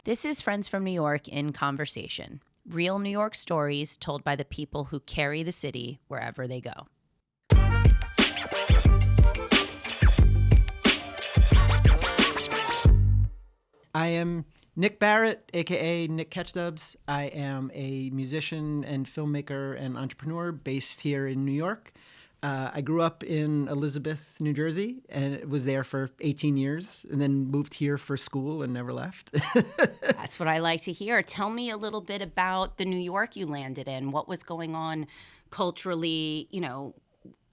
This is Friends from New York in Conversation. Real New York stories told by the people who carry the city wherever they go. I am Nick Barrett, a.k.a. Nick Catchdubs. I am a musician and filmmaker and entrepreneur based here in New York. I grew up in Elizabeth, New Jersey, and was there for 18 years, and then moved here for school and never left. That's what I like to hear. Tell me a little bit about the New York you landed in. What was going on culturally? You know,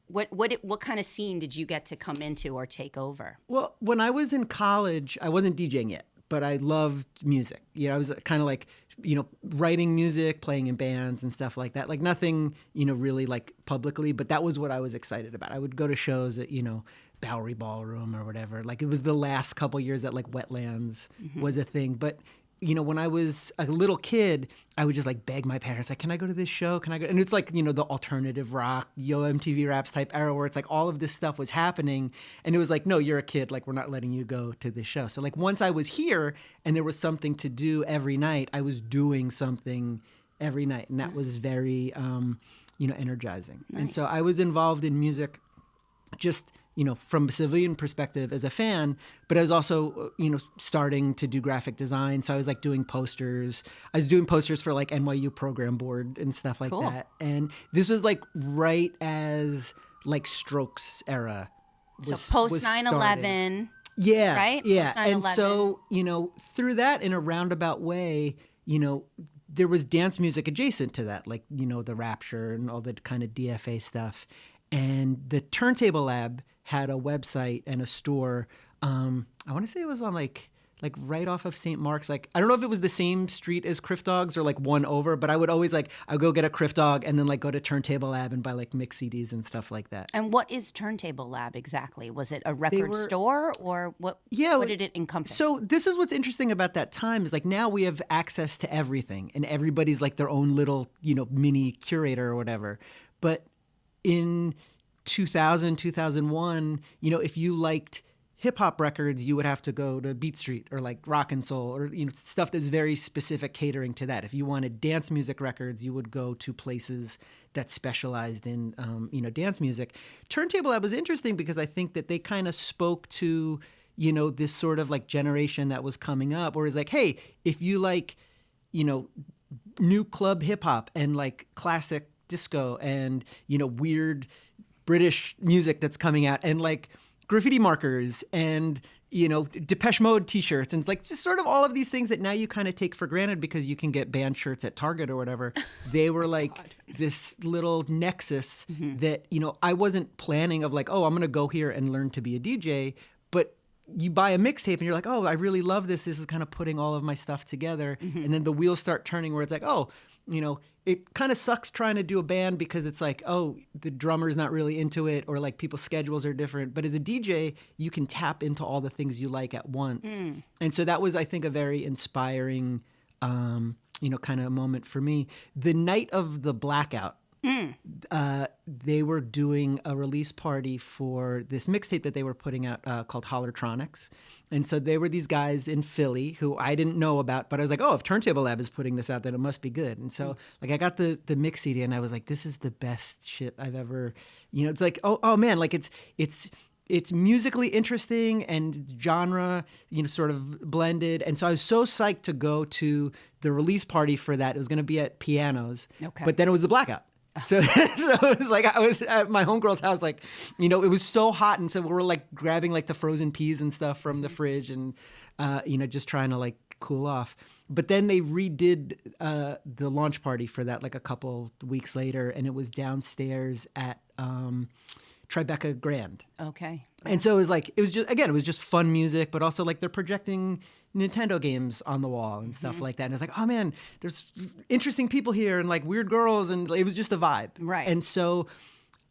what kind of scene did you get to come into or take over? Well, when I was in college, I wasn't DJing yet, but I loved music. You know, I was kind of like, writing music, playing in bands and stuff like that. Like nothing, really like publicly, but that was what I was excited about. I would go to shows at, Bowery Ballroom or whatever. Like it was the last couple years that like Wetlands was a thing. But, when I was a little kid, I would just like beg my parents, like, can I go to this show? Can I go? And it's like, the alternative rock, Yo MTV Raps type era where it's like all of this stuff was happening. And it was like, no, you're a kid. Like, we're not letting you go to this show. So like once I was here and there was something to do every night, I was doing something every night. And that was very, energizing. Nice. And so I was involved in music just from a civilian perspective as a fan, but I was also, starting to do graphic design. So I was like doing posters. I was doing posters for like NYU program board and stuff like that. And this was like right as like Strokes era. So post 9/11. Yeah. Right? Yeah. Post 9/11. And so, through that in a roundabout way, there was dance music adjacent to that, like, the Rapture and all the kind of DFA stuff. And the Turntable Lab had a website and a store. I want to say it was on like right off of St. Mark's. Like, I don't know if it was the same street as Criff Dogs or like one over, but I would always I'd go get a Criff Dog and then like go to Turntable Lab and buy like mix CDs and stuff like that. And what is Turntable Lab exactly? Was it a record store or what? Yeah, what did it encompass? So this is what's interesting about that time is like now we have access to everything and everybody's like their own little, mini curator or whatever. But in 2000, 2001, if you liked hip hop records, you would have to go to Beat Street or like Rock and Soul or, stuff that's very specific catering to that. If you wanted dance music records, you would go to places that specialized in, dance music. Turntable Lab was interesting because I think that they kind of spoke to, this sort of like generation that was coming up where it's like, hey, if you like, new club hip hop and like classic disco and, weird British music that's coming out and like graffiti markers and, Depeche Mode t-shirts and like just sort of all of these things that now you kind of take for granted because you can get band shirts at Target or whatever. They were like this little nexus that, I wasn't planning of like, oh, I'm going to go here and learn to be a DJ. But you buy a mixtape and you're like, oh, I really love this. This is kind of putting all of my stuff together. And then the wheels start turning where it's like, oh, it kind of sucks trying to do a band because it's like, oh, the drummer's not really into it or like people's schedules are different. But as a DJ, you can tap into all the things you like at once. And so that was, I think, a very inspiring, kind of moment for me. The night of the blackout, they were doing a release party for this mixtape that they were putting out called Hollertronics. And so they were these guys in Philly who I didn't know about, but I was like, oh, if Turntable Lab is putting this out, then it must be good. And so like I got the mix CD and I was like, this is the best shit I've ever, it's like, oh man, like it's musically interesting and genre, sort of blended. And so I was so psyched to go to the release party for that. It was going to be at Pianos, but then it was the blackout. So it was like I was at my homegirl's house, like, it was so hot. And so we were like grabbing like the frozen peas and stuff from the fridge and, just trying to like cool off. But then they redid the launch party for that like a couple weeks later. And it was downstairs at Tribeca Grand. Okay. And so it was just fun music, but also like they're projecting Nintendo games on the wall and stuff like that. And it's like, oh man, there's interesting people here and like weird girls. And it was just a vibe. Right. And so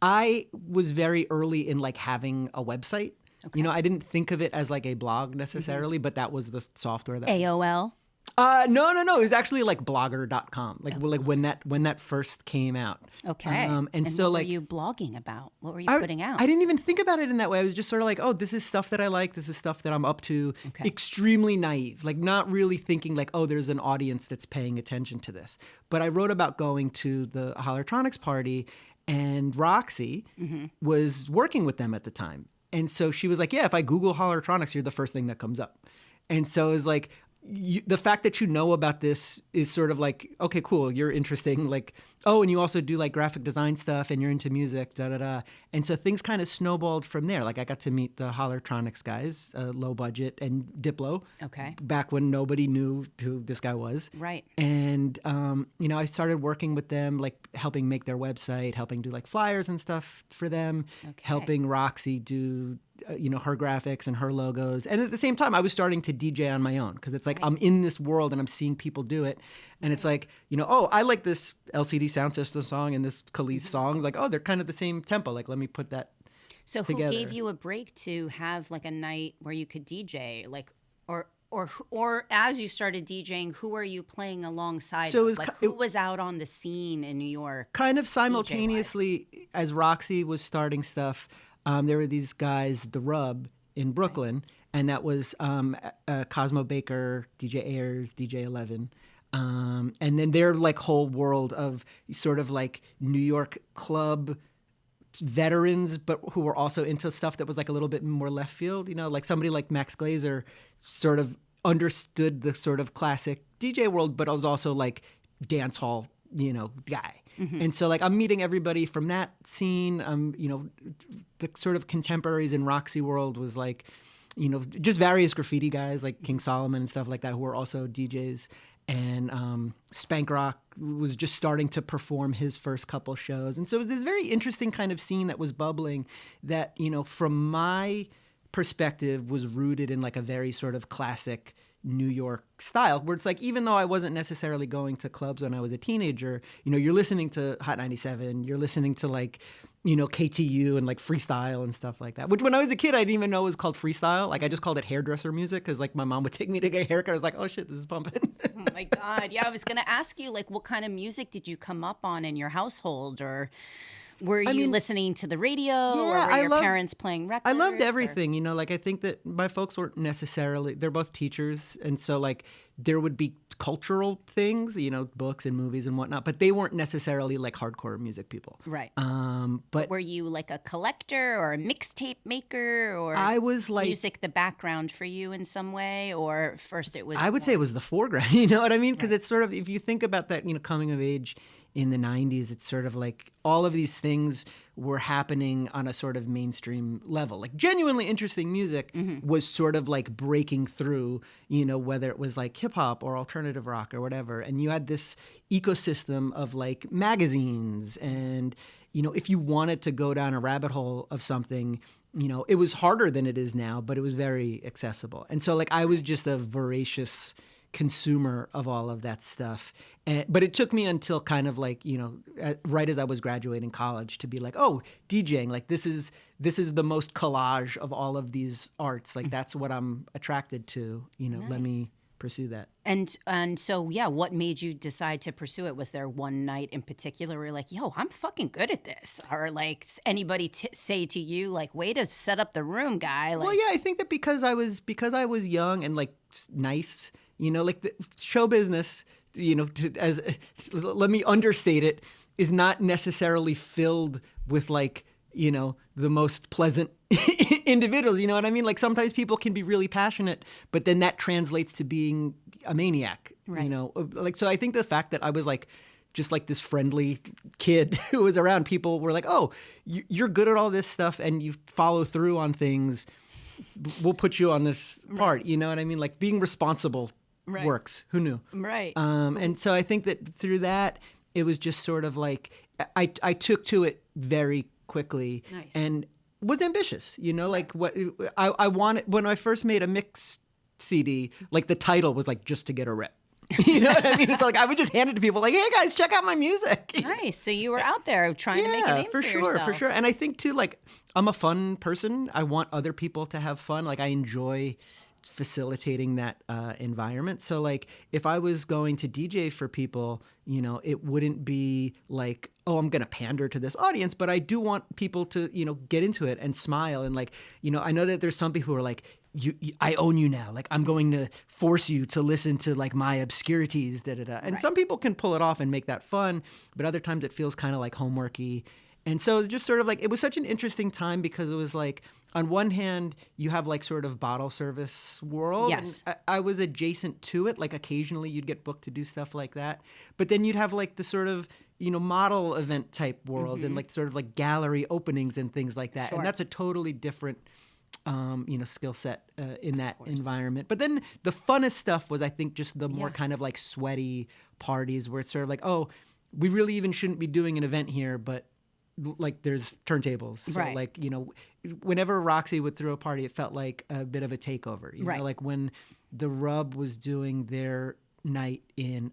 I was very early in like having a website. Okay. I didn't think of it as like a blog necessarily, but that was the software that AOL. No. It was actually like blogger.com. Like when that first came out. Okay. And so what like were you blogging about? What were you putting out? I didn't even think about it in that way. I was just sort of like, oh, this is stuff that I like. This is stuff that I'm up to. Okay. Extremely naive, like not really thinking like, oh, there's an audience that's paying attention to this. But I wrote about going to the Hollertronics party, and Roxy was working with them at the time. And so she was like, yeah, if I Google Hollertronics, you're the first thing that comes up. And so it was like, the fact that you know about this is sort of like, okay, cool, you're interesting. Like, oh, and you also do like graphic design stuff and you're into music, da da da. And so things kind of snowballed from there. Like I got to meet the Hollertronics guys, Low Budget and Diplo. Okay. Back when nobody knew who this guy was. Right. And, I started working with them, like helping make their website, helping do like flyers and stuff for them, helping Roxy do her graphics and her logos. And at the same time, I was starting to DJ on my own because it's like I'm in this world and I'm seeing people do it. And it's like, oh, I like this LCD Sound System song and this Khalees songs. Like, oh, they're kind of the same tempo. Like, let me put that together. Who gave you a break to have like a night where you could DJ? Like, or as you started DJing, who were you playing alongside? So who was out on the scene in New York? Kind of simultaneously as Roxy was starting stuff. There were these guys, The Rub, in Brooklyn, and that was Cosmo Baker, DJ Ayers, DJ 11. And then their like whole world of sort of like New York club veterans, but who were also into stuff that was like a little bit more left field. Like somebody like Max Glazer sort of understood the sort of classic DJ world, but was also like dance hall, guy. And so like I'm meeting everybody from that scene. The sort of contemporaries in Roxy world was like, just various graffiti guys like King Solomon and stuff like that who were also DJs. And Spank Rock was just starting to perform his first couple shows. And so it was this very interesting kind of scene that was bubbling that, from my perspective was rooted in like a very sort of classic New York style, where it's like, even though I wasn't necessarily going to clubs when I was a teenager, you're listening to Hot 97, you're listening to like, KTU and like freestyle and stuff like that, which when I was a kid, I didn't even know it was called freestyle. Like I just called it hairdresser music because like my mom would take me to get a haircut. I was like, oh shit, this is pumping. Oh my God. Yeah, I was going to ask you, like, what kind of music did you come up on in your household? Or were you listening to the radio, or were your parents playing records? I loved everything, like I think that my folks weren't necessarily, they're both teachers. And so like there would be cultural things, books and movies and whatnot, but they weren't necessarily like hardcore music people. Right. But were you like a collector or a mixtape maker, or I was like music the background for you in some way, or first it was? I would say it was the foreground, you know what I mean? Because it's sort of, if you think about that, coming of age in the 90s, it's sort of like all of these things were happening on a sort of mainstream level. Like genuinely interesting music was sort of like breaking through, whether it was like hip hop or alternative rock or whatever. And you had this ecosystem of like magazines and, if you wanted to go down a rabbit hole of something, it was harder than it is now, but it was very accessible. And so like I was just a voracious consumer of all of that stuff. But it took me until kind of like, right as I was graduating college to be like, oh, DJing, like this is the most collage of all of these arts. Like that's what I'm attracted to, Nice. Let me pursue that. And so, yeah, what made you decide to pursue it? Was there one night in particular where you're like, yo, I'm fucking good at this? Or like anybody say to you, like, way to set up the room, guy? Like, well, yeah, I think that because I was young and like nice, like the show business, let me understate it, is not necessarily filled with like, the most pleasant individuals, you know what I mean? Like sometimes people can be really passionate, but then that translates to being a maniac, right. Like, so I think the fact that I was like, just like this friendly kid who was around, people were like, oh, you're good at all this stuff and you follow through on things. We'll put you on this part, you know what I mean? Like being responsible works. Who knew? Right. And so I think that through that, it was just sort of like, I took to it very quickly. Nice. And was ambitious, like what I wanted when I first made a mix CD, like the title was like just to get a rep. You know what I mean? It's like I would just hand it to people like, hey guys, check out my music. Nice. So you were out there trying to make a name for yourself. For sure. And I think too, like I'm a fun person. I want other people to have fun. Like I enjoy facilitating that environment. So like if I was going to DJ for people, you know, it wouldn't be like, oh, I'm going to pander to this audience, but I do want people to, you know, get into it and smile. And like, you know, I know that there's some people who are like, I own you now. Like I'm going to force you to listen to like my obscurities, da da da. And some people can pull it off and make that fun, but other times it feels kind of like homeworky. And so just sort of like, it was such an interesting time because it was like, on one hand, you have like sort of bottle service world. Yes. And I was adjacent to it. Like occasionally you'd get booked to do stuff like that. But then you'd have like the sort of, you know, model event type worlds and like sort of like gallery openings and things like that. Sure. And that's a totally different, you know, skill set in that environment. But then the funnest stuff was, I think, just the more kind of like sweaty parties where it's sort of like, oh, we really even shouldn't be doing an event here, but like there's turntables. So like, you know, whenever Roxy would throw a party, it felt like a bit of a takeover. You know, like when the Rub was doing their night in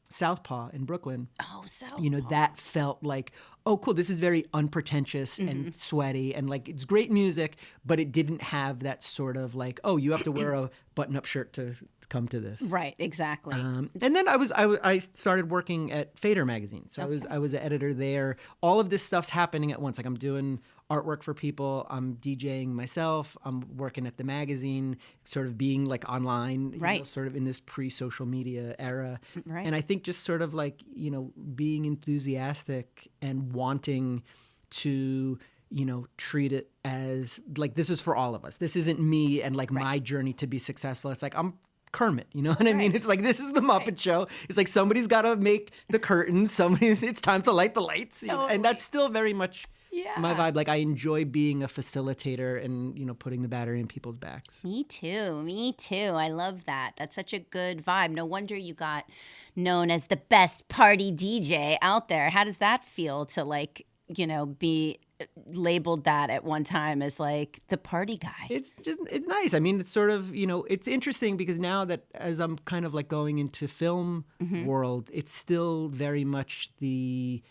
Southpaw in Brooklyn. Oh, Southpaw. You know, that felt like, oh, cool, this is very unpretentious and sweaty and like it's great music, but it didn't have that sort of like, oh, you have to wear a button-up shirt to come to this. Right, exactly. And then I started working at Fader magazine. So I was an editor there. All of this stuff's happening at once. Like I'm doing artwork for people. I'm DJing myself. I'm working at the magazine, sort of being like online, you know, sort of in this pre-social media era. Right. And I think just sort of like, you know, being enthusiastic and wanting to, you know, treat it as like, this is for all of us. This isn't me and like my journey to be successful. It's like, I'm Kermit, you know what I mean? It's like, this is the Muppet Show. It's like somebody's got to make the curtains. It's time to light the lights. Totally. And that's still very much my vibe. Like I enjoy being a facilitator and, you know, putting the battery in people's backs. Me too. Me too. I love that. That's such a good vibe. No wonder you got known as the best party DJ out there. How does that feel to like, you know, be labeled that at one time as like the party guy? It's nice. I mean, it's sort of, you know, it's interesting because now that as I'm kind of like going into film world, it's still very much the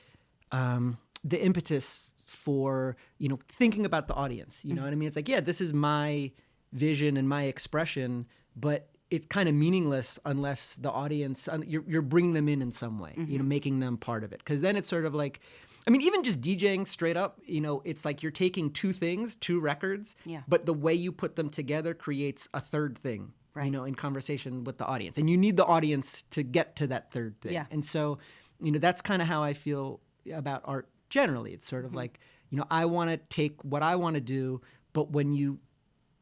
impetus for, you know, thinking about the audience. You know what I mean? It's like, yeah, this is my vision and my expression, but it's kind of meaningless unless the audience, you're bringing them in some way, you know, making them part of it. Because then it's sort of like, I mean, even just DJing straight up, you know, it's like you're taking two things, two records, but the way you put them together creates a third thing, you know, in conversation with the audience. And you need the audience to get to that third thing. And so, you know, that's kind of how I feel about art generally. It's sort of like, you know, I want to take what I want to do, but when you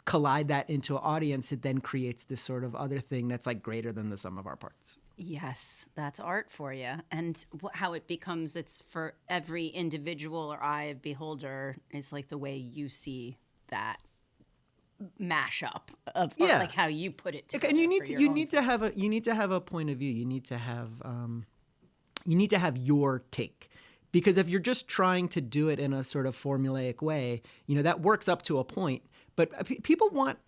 collide that into an audience, it then creates this sort of other thing that's like greater than the sum of our parts. Yes, that's art for you. And how it becomes, it's for every individual or eye of beholder, is like the way you see that mashup of or like how you put it together. And you need to have a point of view. You need to have your take. Because if you're just trying to do it in a sort of formulaic way, you know, that works up to a point. But people want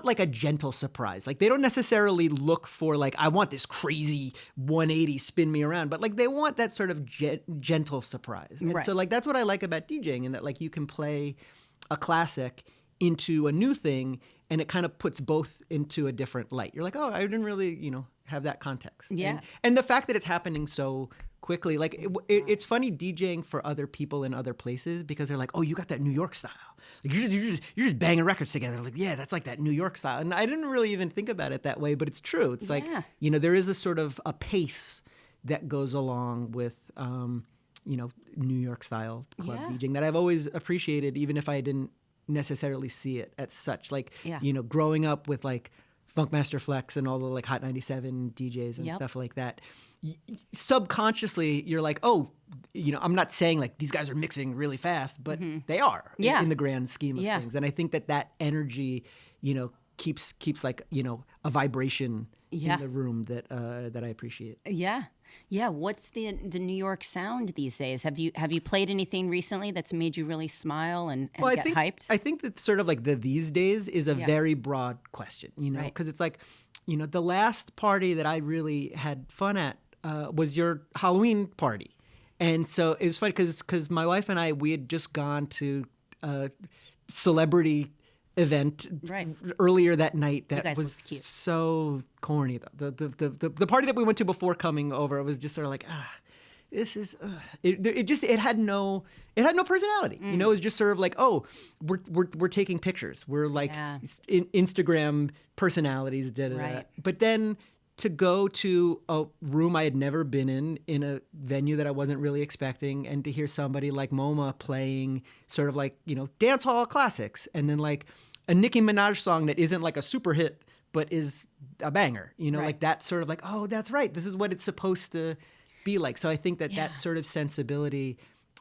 like a gentle surprise. Like they don't necessarily look for like, I want this crazy 180 spin me around, but like they want that sort of gentle surprise. And so like that's what I like about DJing, in that like you can play a classic into a new thing and it kind of puts both into a different light. You're like, oh, I didn't really, you know, have that context. Yeah. And the fact that it's happening so quickly, like it's funny DJing for other people in other places because they're like, oh, you got that New York style. Like you're just banging records together. Like, yeah, that's like that New York style. And I didn't really even think about it that way, but it's true. It's like, you know, there is a sort of a pace that goes along with, you know, New York style club DJing that I've always appreciated, even if I didn't necessarily see it as such. Like, you know, growing up with like Funkmaster Flex and all the like Hot 97 DJs and stuff like that, subconsciously you're like, oh, you know, I'm not saying like these guys are mixing really fast, but they are in the grand scheme of things. And I think that energy, you know, keeps like, you know, a vibration in the room that I appreciate. Yeah. What's the New York sound these days? Have you played anything recently that's made you really smile and get hyped? I think that sort of like these days is a very broad question, you know, because it's like, you know, the last party that I really had fun at was your Halloween party. And so it was funny because my wife and I, we had just gone to celebrity event Right. earlier that night that guys was looked cute. so corny. The party that we went to before coming over, it was just sort of like, this is it had no personality. You know, it was just sort of like, oh, we're taking pictures. We're like Instagram personalities. Right. But then to go to a room I had never been in a venue that I wasn't really expecting, and to hear somebody like MoMA playing sort of like, you know, dance hall classics, and then like a Nicki Minaj song that isn't like a super hit but is a banger, you know, Right. like that sort of like, oh, that's right, this is what it's supposed to be like. So I think that sort of sensibility,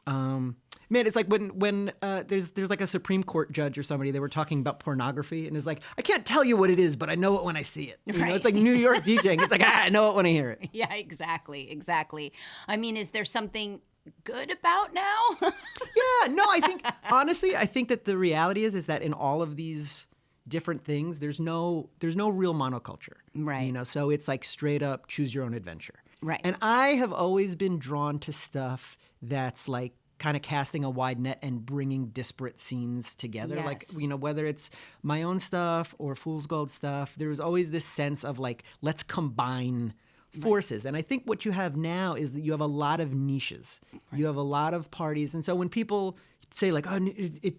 man, it's like when there's like a Supreme Court judge or somebody, they were talking about pornography, and it's like, I can't tell you what it is, but I know it when I see it. You know, it's like New York DJing. It's like, I know it when I hear it. Yeah, exactly. I mean, is there something good about now? Yeah, no, I think, honestly, I think that the reality is that in all of these different things, there's no real monoculture. Right. You know, so it's like straight up choose your own adventure. Right. And I have always been drawn to stuff that's like kind of casting a wide net and bringing disparate scenes together. Yes. Like, you know, whether it's my own stuff or Fool's Gold stuff, there's always this sense of like, let's combine forces. And I think what you have now is that you have a lot of niches. Right. You have a lot of parties. And so when people say like, oh,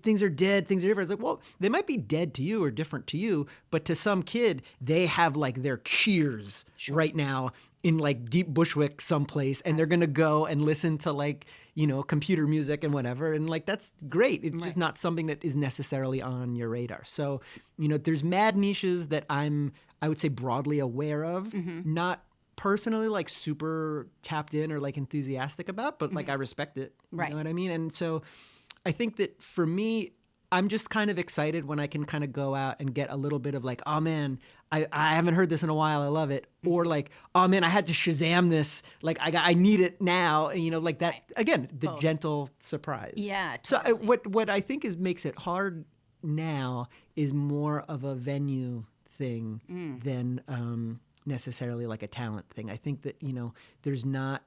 things are dead, things are different, it's like, well, they might be dead to you or different to you, but to some kid, they have like their Cheers right now in like deep Bushwick someplace, and they're going to go and listen to like, you know, computer music and whatever. And like, that's great. It's just not something that is necessarily on your radar. So, you know, there's mad niches that I would say broadly aware of, not personally like super tapped in or like enthusiastic about, but like I respect it. Right. You know what I mean? And so I think that for me, I'm just kind of excited when I can kind of go out and get a little bit of like, oh man, I haven't heard this in a while, I love it. Or like, oh man, I had to Shazam this, like I need it now. And, you know, like that, again, the gentle surprise. Yeah, totally. So what I think makes it hard now is more of a venue thing than necessarily like a talent thing. I think that, you know, there's not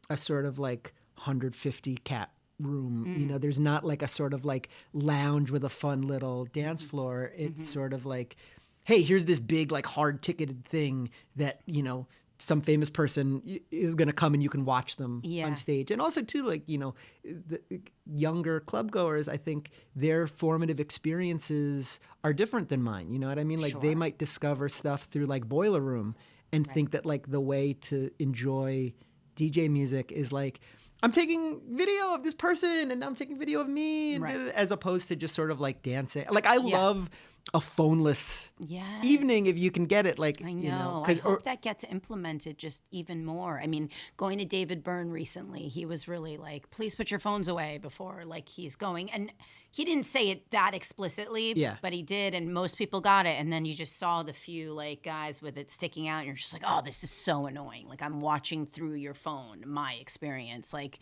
a sort of like 150 cap room. You know, there's not like a sort of like lounge with a fun little dance floor. It's sort of like, hey, here's this big like hard ticketed thing that, you know, some famous person is going to come and you can watch them on stage. And also too, like, you know, the younger club goers, I think their formative experiences are different than mine. You know what I mean? Like they might discover stuff through like Boiler Room and think that like the way to enjoy DJ music is like, I'm taking video of this person and I'm taking video of me, and as opposed to just sort of like dancing. Like I love a phoneless evening if you can get it. Like I know. You know, I hope that gets implemented just even more. I mean, going to David Byrne recently, he was really like, please put your phones away before like he's going. And he didn't say it that explicitly, but he did, and most people got it. And then you just saw the few like guys with it sticking out, and you're just like, oh, this is so annoying. Like I'm watching through your phone, my experience. Like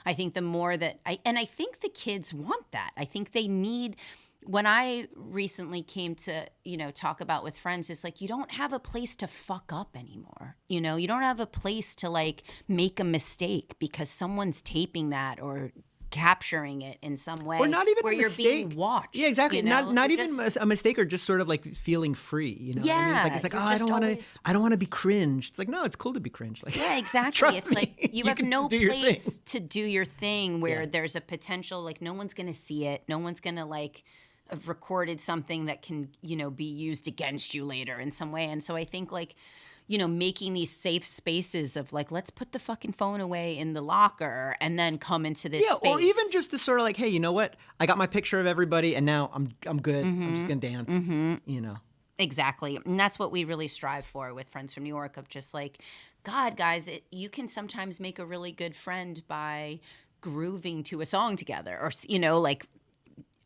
I think the more that I think the kids want that. I think they need. When I recently came to, you know, talk about with friends, it's like you don't have a place to fuck up anymore. You know, you don't have a place to like make a mistake because someone's taping that or capturing it in some way, or not even where a you're mistake. being watched. Yeah, exactly. You know? Not even a mistake, or just sort of like feeling free. You know, what I mean? It's like, oh, I don't want to be cringe. It's like, no, it's cool to be cringe. Like, yeah, exactly. Trust it's me, like you have no do place to do your thing where there's a potential, like no one's gonna see it, no one's gonna like have recorded something that can, you know, be used against you later in some way. And so I think like, you know, making these safe spaces of like, let's put the fucking phone away in the locker and then come into this space. Or even just to sort of like, hey, you know what? I got my picture of everybody and now I'm good. I'm just going to dance, you know. Exactly. And that's what we really strive for with Friends from New York, of just like, God, guys, you can sometimes make a really good friend by grooving to a song together, or, you know, like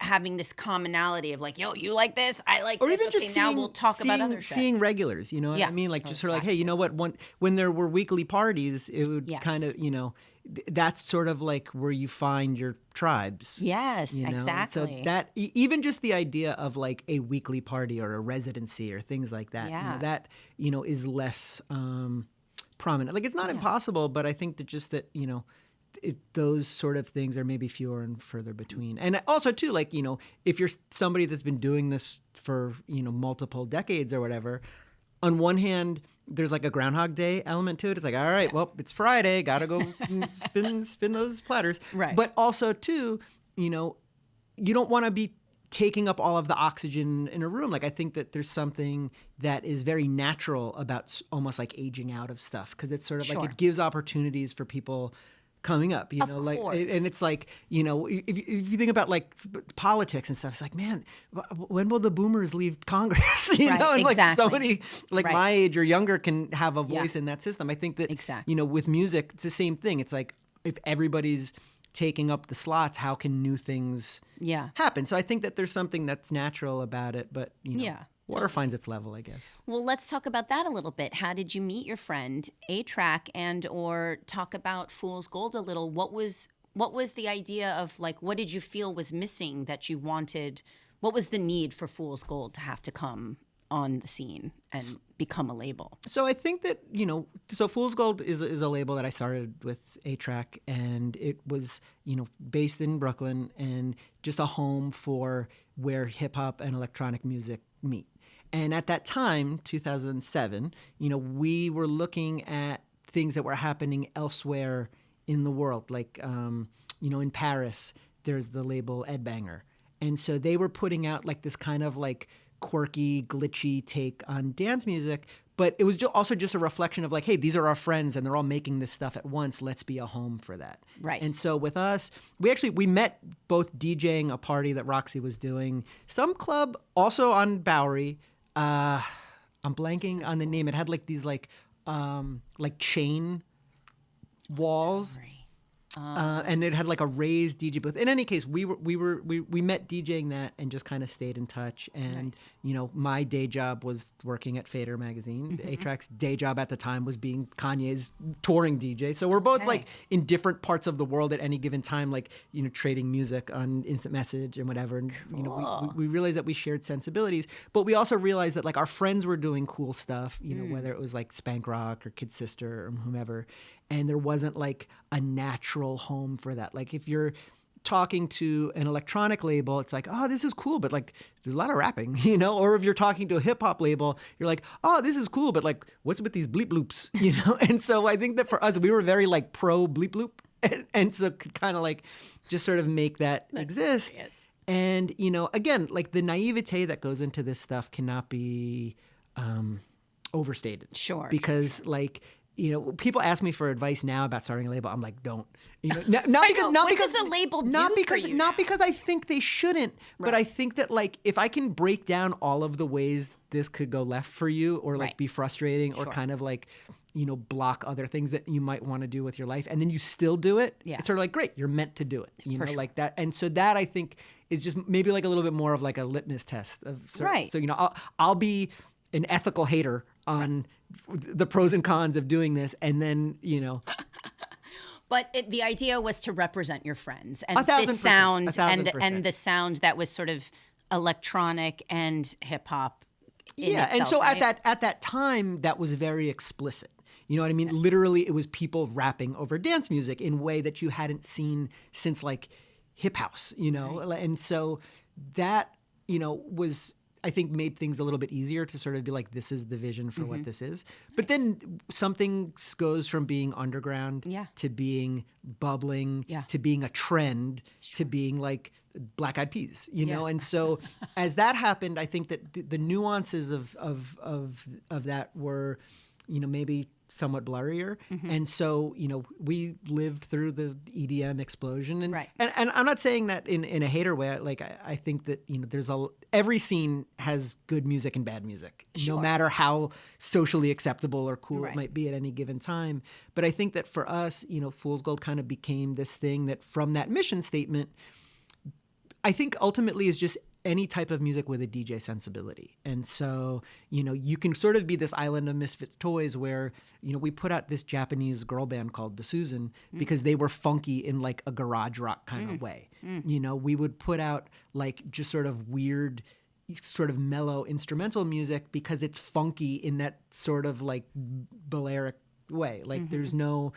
having this commonality of like, yo, you like this, I like or this. Even just now we'll talk about other shit. Seeing regulars, you know what I mean? Like just sort of like, hey, you know what? When there were weekly parties, it would kind of, you know, that's sort of like where you find your tribes. Yes, you know? exactly. So that even just the idea of like a weekly party or a residency or things like that, you know, that, you know, is less prominent. Like it's not impossible, but I think that just that, you know, those sort of things are maybe fewer and further between. And also too, like, if you're somebody that's been doing this for, multiple decades or whatever, on one hand, there's like a Groundhog Day element to it. It's like, all right, well, it's Friday, gotta go spin those platters. Right. But also too, you don't want to be taking up all of the oxygen in a room. Like, I think that there's something that is very natural about almost like aging out of stuff, because it's sort of like it gives opportunities for people coming up, like, and it's like, if you think about like politics and stuff, it's like, man, when will the boomers leave Congress? And like somebody like my age or younger can have a voice in that system. I think that, with music, it's the same thing. It's like, if everybody's taking up the slots, how can new things happen? So I think that there's something that's natural about it, but water finds its level, I guess. Well, let's talk about that a little bit. How did you meet your friend A-Track, and or talk about Fool's Gold a little? What was the idea of, like, what did you feel was missing that you wanted? What was the need for Fool's Gold to have to come on the scene and become a label? So I think that, so Fool's Gold is a label that I started with A-Track, and it was, based in Brooklyn and just a home for where hip hop and electronic music meet. And at that time, 2007, we were looking at things that were happening elsewhere in the world. Like, in Paris, there's the label Ed Banger. And so they were putting out like this kind of like quirky, glitchy take on dance music. But it was also just a reflection of like, hey, these are our friends and they're all making this stuff at once. Let's be a home for that. Right. And so with us, we met both DJing a party that Roxy was doing, some club also on Bowery. I'm blanking on the name. It had like these like chain walls. And it had like a raised DJ booth. In any case, we met DJing that and just kind of stayed in touch. And my day job was working at Fader magazine. A-Track's day job at the time was being Kanye's touring DJ. So we're both like in different parts of the world at any given time, like trading music on instant message and whatever. And we realized that we shared sensibilities, but we also realized that like our friends were doing cool stuff. Whether it was like Spank Rock or Kid Sister or whomever. And there wasn't like a natural home for that. Like if you're talking to an electronic label, it's like, oh, this is cool, but like there's a lot of rapping, Or if you're talking to a hip hop label, you're like, oh, this is cool, but like what's with these bleep loops, And so I think that for us, we were very like pro bleep loop, and so could kind of like just sort of make that exist. Yes. And again, like the naivete that goes into this stuff cannot be overstated. Sure. Because like, people ask me for advice now about starting a label. I'm like, don't. Not because does a label do not because for you not now? because I think they shouldn't, but Right. I think that like if I can break down all of the ways this could go left for you, or like Right. be frustrating, or Sure. kind of like block other things that you might want to do with your life, and then you still do it. Yeah. It's sort of like, great, you're meant to do it. For sure. Like that. And so that I think is just maybe like a little bit more of like a litmus test of Right. So I'll be an ethical hater on the pros and cons of doing this, and then But the idea was to represent your friends and 1,000%, this sound 1,000%. and the sound that was sort of electronic and hip hop. And so at that time, that was very explicit. You know what I mean? Literally, it was people rapping over dance music in a way that you hadn't seen since like hip house, Right. And so that was, I think, made things a little bit easier to sort of be like, this is the vision for what this is. But then something goes from being underground to being bubbling to being a trend to being like Black Eyed Peas, And so as that happened, I think that the nuances of that were, maybe somewhat blurrier. And so, we lived through the EDM explosion. And, Right. and I'm not saying that in a hater way. Like, I think that, there's every scene has good music and bad music, Sure. no matter how socially acceptable or cool Right. it might be at any given time. But I think that for us, Fool's Gold kind of became this thing that from that mission statement, I think ultimately is just any type of music with a DJ sensibility. And so, you can sort of be this island of misfits toys where, we put out this Japanese girl band called The Susan because they were funky in like a garage rock kind of way. We would put out like just sort of weird, sort of mellow instrumental music because it's funky in that sort of like Balearic way. Like there's no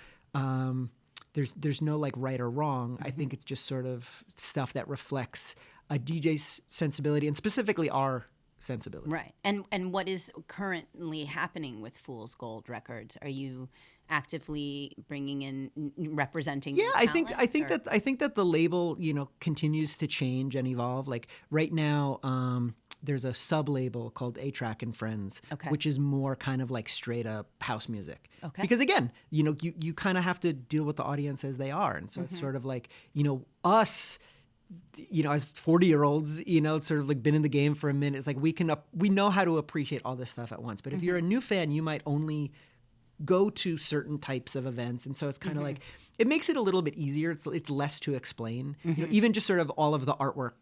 there's no like right or wrong. I think it's just sort of stuff that reflects a DJ's sensibility and specifically our sensibility. Right. And what is currently happening with Fool's Gold Records? Are you actively bringing in representing? Yeah, new I think talent, or- I think that the label, continues to change and evolve. Like right now, there's a sub label called A Track and Friends, Okay. which is more kind of like straight up house music. Okay. Because again, you kind of have to deal with the audience as they are, and so it's sort of like us. As 40-year-olds, sort of like been in the game for a minute. It's like we know how to appreciate all this stuff at once. But if you're a new fan, you might only go to certain types of events, and so it's kind of like it makes it a little bit easier. It's less to explain. Even just sort of all of the artwork.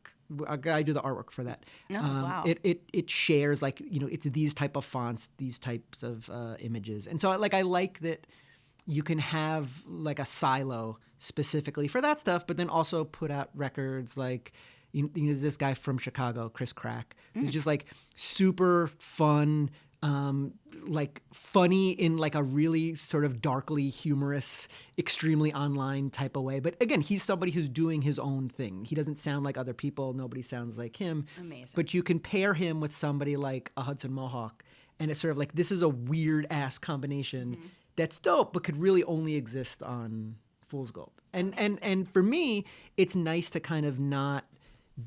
I do the artwork for that. Oh, wow. It shares like it's these type of fonts, these types of images, and so I like that you can have like a silo specifically for that stuff, but then also put out records like there's this guy from Chicago, Chris Crack, who's just like super fun. Like funny in like a really sort of darkly humorous, extremely online type of way. But again, he's somebody who's doing his own thing. He doesn't sound like other people. Nobody sounds like him. Amazing. But you can pair him with somebody like a Hudson Mohawk, and it's sort of like this is a weird ass combination that's dope, but could really only exist on Fool's Gold. And for me, it's nice to kind of not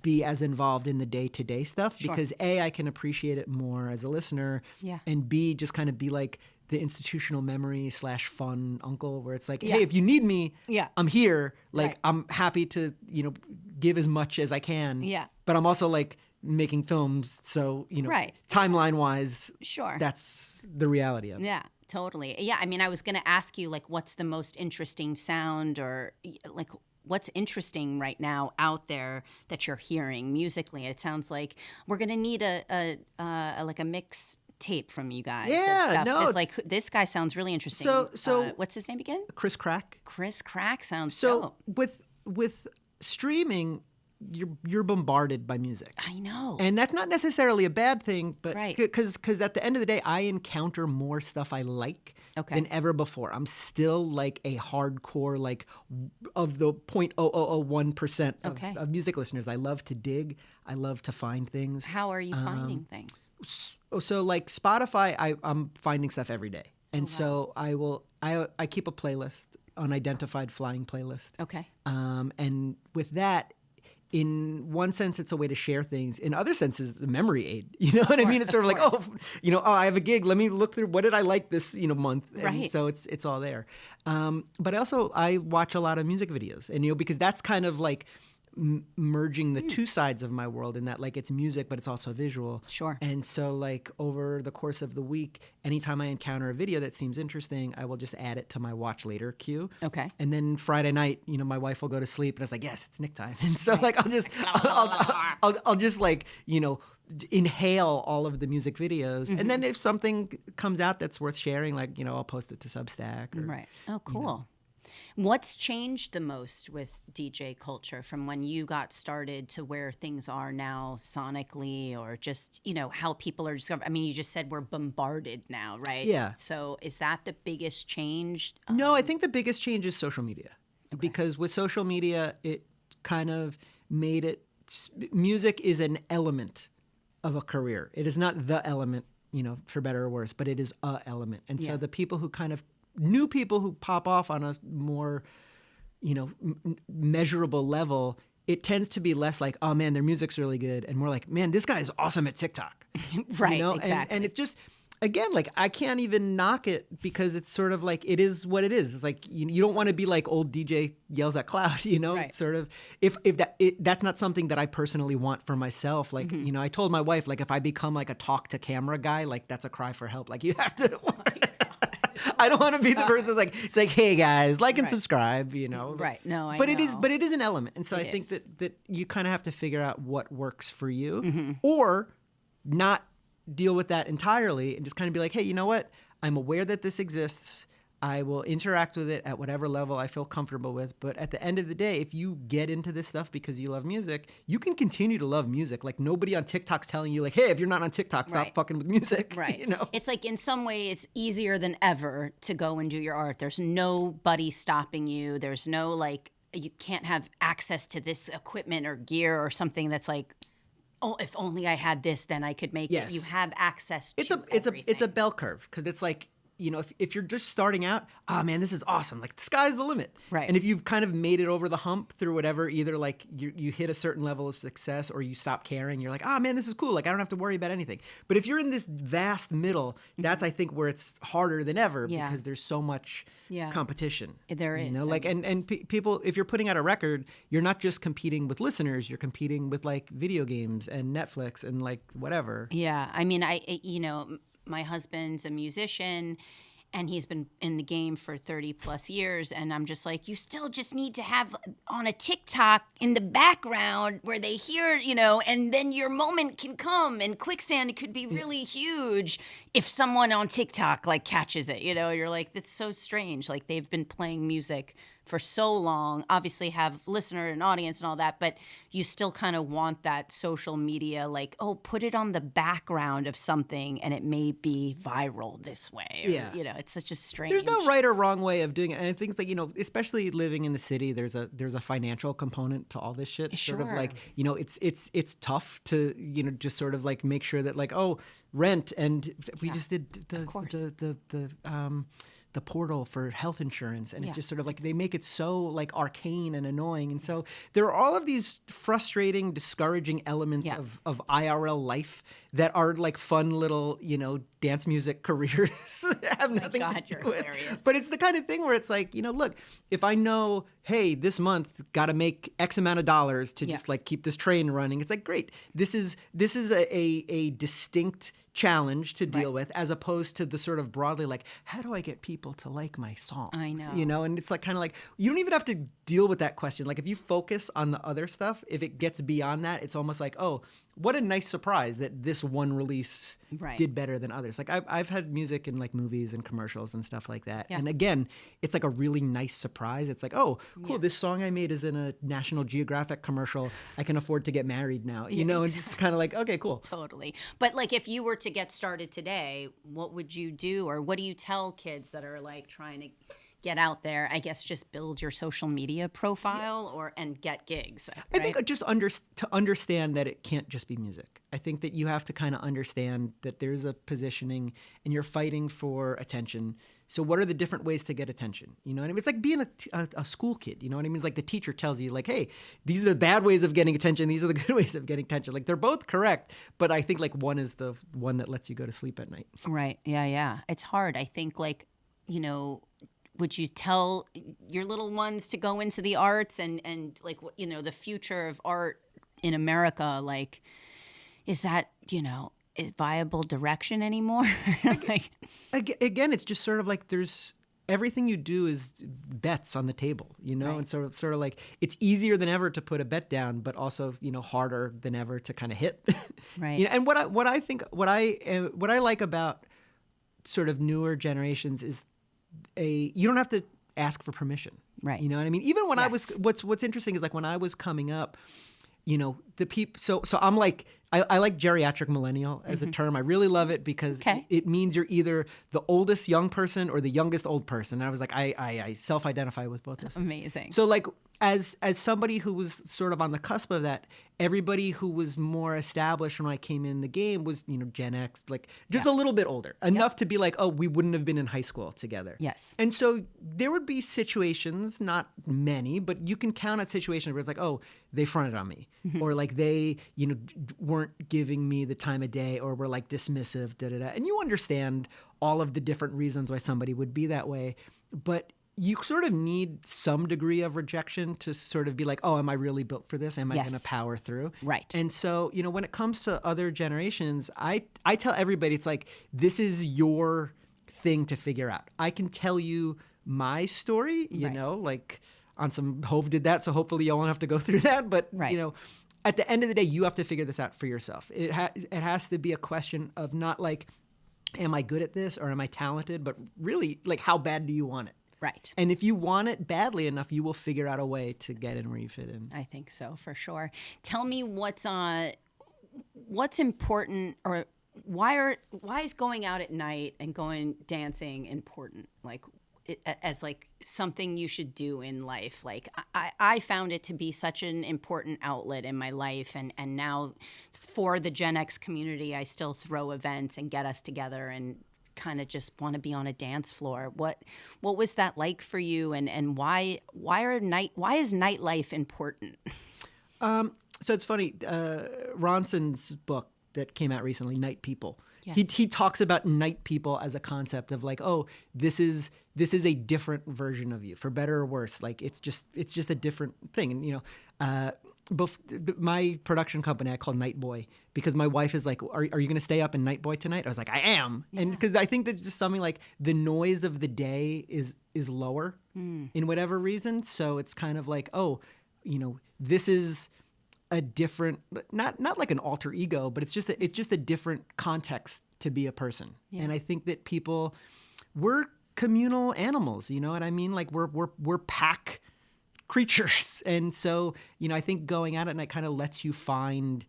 be as involved in the day-to-day stuff because A, I can appreciate it more as a listener, and B, just kind of be like the institutional memory / fun uncle where it's like, hey, if you need me, I'm here. Like I'm happy to, give as much as I can. Yeah. But I'm also like making films, so timeline-wise, that's the reality of it. Yeah. Totally. Yeah. I mean, I was going to ask you, like, what's the most interesting sound or like what's interesting right now out there that you're hearing musically? It sounds like we're going to need a mix tape from you guys. Yeah, of stuff. no. It's like this guy sounds really interesting. So what's his name again? Chris Crack. Chris Crack sounds So dope. with streaming, you're bombarded by music. I know. And that's not necessarily a bad thing, but Right. because at the end of the day, I encounter more stuff I like than ever before. I'm still like a hardcore, like of the 0.0001% of music listeners. I love to dig. I love to find things. How are you finding things? So like Spotify, I'm finding stuff every day. And so I keep a playlist, unidentified flying playlist. Okay. And with that, in one sense, it's a way to share things. In other senses, the memory aid. You know what I mean? It's sort of like, I have a gig. Let me look through what did I like this, month. And Right. so it's all there. But also, I watch a lot of music videos, and because that's kind of like merging the two sides of my world in that like it's music but it's also visual. Sure. And so like over the course of the week, anytime I encounter a video that seems interesting, I will just add it to my watch later queue. Okay. And then Friday night, my wife will go to sleep and it's like, yes, it's Nick time. And so like I'll just like, inhale all of the music videos. And then if something comes out that's worth sharing, like, I'll post it to Substack. Or, Right. Oh, cool. What's changed the most with DJ culture from when you got started to where things are now sonically, or just, how people are discovering? I mean, you just said we're bombarded now, right? Yeah. So is that the biggest change? No, I think the biggest change is social media. Because with social media, it kind of made it, music is an element of a career. It is not the element, for better or worse, but it is a element. And so the people who kind of new people who pop off on a more, measurable level, it tends to be less like, oh man, their music's really good, and more like, man, this guy is awesome at TikTok. Right, exactly. And it's just, again, like I can't even knock it because it's sort of like it is what it is. It's like you don't want to be like old DJ yells at cloud, Right. It's sort of if that's not something that I personally want for myself. Like I told my wife, like if I become like a talk to camera guy, like that's a cry for help. Like you have to. I don't want to be the person that's like, it's like, hey guys, like and subscribe, Right. No, I but know. it is an element. And so I think that you kind of have to figure out what works for you or not deal with that entirely and just kind of be like, hey, you know what? I'm aware that this exists. I will interact with it at whatever level I feel comfortable with. But at the end of the day, if you get into this stuff because you love music, you can continue to love music. Like nobody on TikTok's telling you like, hey, if you're not on TikTok, stop fucking with music. Right. You know? It's like in some way it's easier than ever to go and do your art. There's nobody stopping you. There's no like, you can't have access to this equipment or gear or something that's like, oh, if only I had this, then I could make it. You have access to everything. It's a bell curve because it's like, you know, if you're just starting out, oh man, this is awesome. Like the sky's the limit. Right. And if you've kind of made it over the hump through whatever, either like you hit a certain level of success or you stop caring, you're like, oh man, this is cool. Like I don't have to worry about anything. But if you're in this vast middle, that's I think where it's harder than ever because there's so much competition. There is. You know, like and people, if you're putting out a record, you're not just competing with listeners, you're competing with like video games and Netflix and like whatever. Yeah. I mean, you know, my husband's a musician and he's been in the game for 30 plus years. And I'm just like, you still just need to have on a TikTok in the background where they hear, you know, and then your moment can come. And Quicksand could be really huge if someone on TikTok like catches it, you know, you're like, that's so strange. Like they've been playing music for so long, obviously have listener and audience and all that, but you still kind of want that social media, like, oh, put it on the background of something and it may be viral this way. Or, you know, it's such a strange. There's no right or wrong way of doing it. And I think like, you know, especially living in the city, there's a financial component to all this shit. Sure. Sort of like, you know, it's tough to, you know, just sort of like make sure that like, oh, rent. And we just did the portal for health insurance, and it's just sort of like they make it so like arcane and annoying, and so there are all of these frustrating, discouraging elements of IRL life that are like fun little, you know, dance music careers that have nothing to do with. Hilarious. But it's the kind of thing where it's like, you know, look, if I know, hey, this month got to make X amount of dollars to just like keep this train running, it's like great. This is a distinct challenge to deal with, as opposed to the sort of broadly like, how do I get people to like my songs? I know. You know, and it's like kind of like you don't even have to deal with that question. Like if you focus on the other stuff, if it gets beyond that, it's almost like, oh, what a nice surprise that this one release did better than others. Like I've had music in like movies and commercials and stuff like that. And again, it's like a really nice surprise. It's like, oh, cool, this song I made is in a National Geographic commercial. I can afford to get married now. You know, and it's kind of like, okay, cool. Totally. But like if you were to get started today, what would you do, or what do you tell kids that are like trying to get out there? I guess just build your social media profile and get gigs. Right? I think just to understand that it can't just be music. I think that you have to kind of understand that there's a positioning and you're fighting for attention. So what are the different ways to get attention? You know what I mean? It's like being a school kid. You know what I mean? It's like the teacher tells you like, hey, these are the bad ways of getting attention. These are the good ways of getting attention. Like they're both correct, but I think like one is the one that lets you go to sleep at night. Right. Yeah. It's hard. I think like, you know, would you tell your little ones to go into the arts and like, you know, the future of art in America, like, is that, you know, a viable direction anymore? Like, again, it's just sort of like there's everything you do is bets on the table, you know? And so it's sort of like it's easier than ever to put a bet down, but also, you know, harder than ever to kind of hit. Right. You know, and what I like about sort of newer generations is you don't have to ask for permission. Right. You know what I mean? Even when I was, what's interesting is like when I was coming up, you know, the people, so I'm like, I like geriatric millennial as a term. I really love it because it means you're either the oldest young person or the youngest old person. And I was like, I self-identify with both those things. Amazing. So like, as somebody who was sort of on the cusp of that, everybody who was more established when I came in the game was, you know, Gen X, like just a little bit older, enough to be like, oh, we wouldn't have been in high school together. Yes. And so there would be situations, not many, but you can count on situations where it's like, oh, they fronted on me, or like they, you know, weren't giving me the time of day, or were like dismissive, And you understand all of the different reasons why somebody would be that way, but you sort of need some degree of rejection to sort of be like, oh, am I really built for this? Am I going to power through? Right. And so, you know, when it comes to other generations, I tell everybody, it's like, this is your thing to figure out. I can tell you my story, you know, like on some Hove did that. So hopefully you won't have to go through that. But, you know, at the end of the day, you have to figure this out for yourself. It has to be a question of not like, am I good at this or am I talented? But really, like, how bad do you want it? Right. And if you want it badly enough, you will figure out a way to get in where you fit in. I think so, for sure. Tell me what's important, or why is going out at night and going dancing important? Like, as like something you should do in life. Like I found it to be such an important outlet in my life, and now for the Gen X community, I still throw events and get us together and kind of just want to be on a dance floor. What was that like for you, and why is nightlife important? So it's funny, Ronson's book that came out recently, Night People. Yes. He talks about night people as a concept of like, oh, this is a different version of you, for better or worse. Like it's just a different thing. And you know, my production company I call Night Boy, because my wife is like, are you going to stay up in Night Boy tonight? I was like, I am. Yeah. And because I think that just something like the noise of the day is lower in whatever reason. So it's kind of like, oh, you know, this is a different, not like an alter ego, but it's just a different context to be a person. Yeah. And I think that we're communal animals, you know what I mean? Like we're pack creatures. And so, you know, I think going out at night kind of lets you find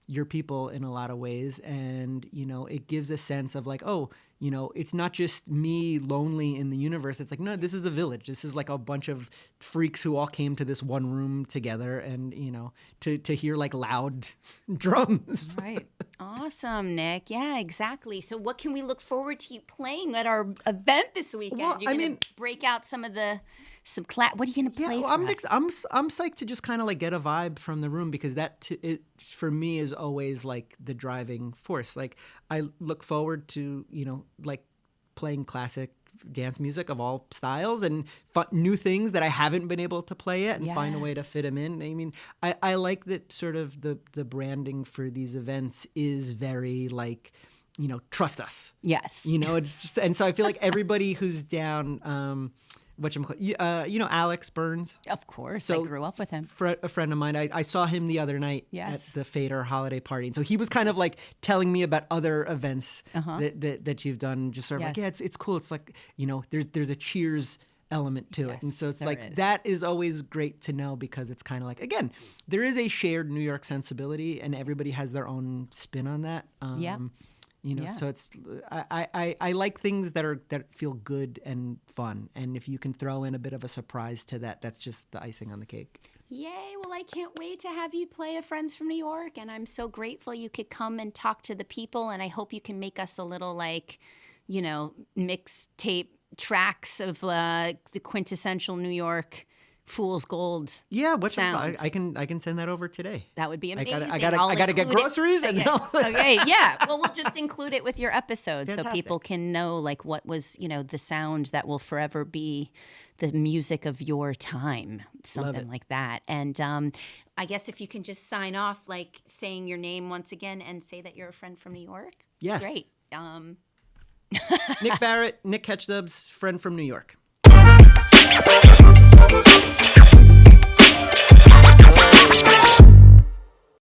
your people in a lot of ways. And, you know, it gives a sense of like, oh, you know, it's not just me lonely in the universe. It's like, no, this is a village. This is like a bunch of freaks who all came to this one room together and, you know, to hear like loud drums. Right. Awesome, Nick. Yeah, exactly. So what can we look forward to you playing at our event this weekend? Well, You're going to break out some of the what are you going to play for us? I'm psyched to just kind of like get a vibe from the room, because it for me is always like the driving force. Like I look forward to, you know, like playing classic dance music of all styles and new things that I haven't been able to play yet, and find a way to fit them in. I mean, I like that sort of the branding for these events is very like, you know, trust us. Yes. You know, it's just, and so I feel like everybody who's down, you know, Alex Burns. Of course, so I grew up with him. A friend of mine. I saw him the other night at the Fader holiday party, and so he was kind of like telling me about other events that you've done. Just sort of like, yeah, it's cool. It's like, you know, there's a Cheers element to it, and so it's like that is always great to know, because it's kind of like, again, there is a shared New York sensibility, and everybody has their own spin on that. You know, so it's I like things that feel good and fun, and if you can throw in a bit of a surprise to that, that's just the icing on the cake. Yay! Well, I can't wait to have you play a Friends from New York, and I'm so grateful you could come and talk to the people, and I hope you can make us a little like, you know, mixtape tracks of the quintessential New York Fool's Gold. Yeah, sounds. I can send that over today. That would be amazing. I gotta get groceries. Okay, yeah. Well, we'll just include it with your episode. Fantastic. So people can know like what was, you know, the sound that will forever be the music of your time, something like that. And I guess if you can just sign off, like saying your name once again and say that you're a friend from New York. Yes. Great. Nick Barrett, Nick Catchdubs, friend from New York.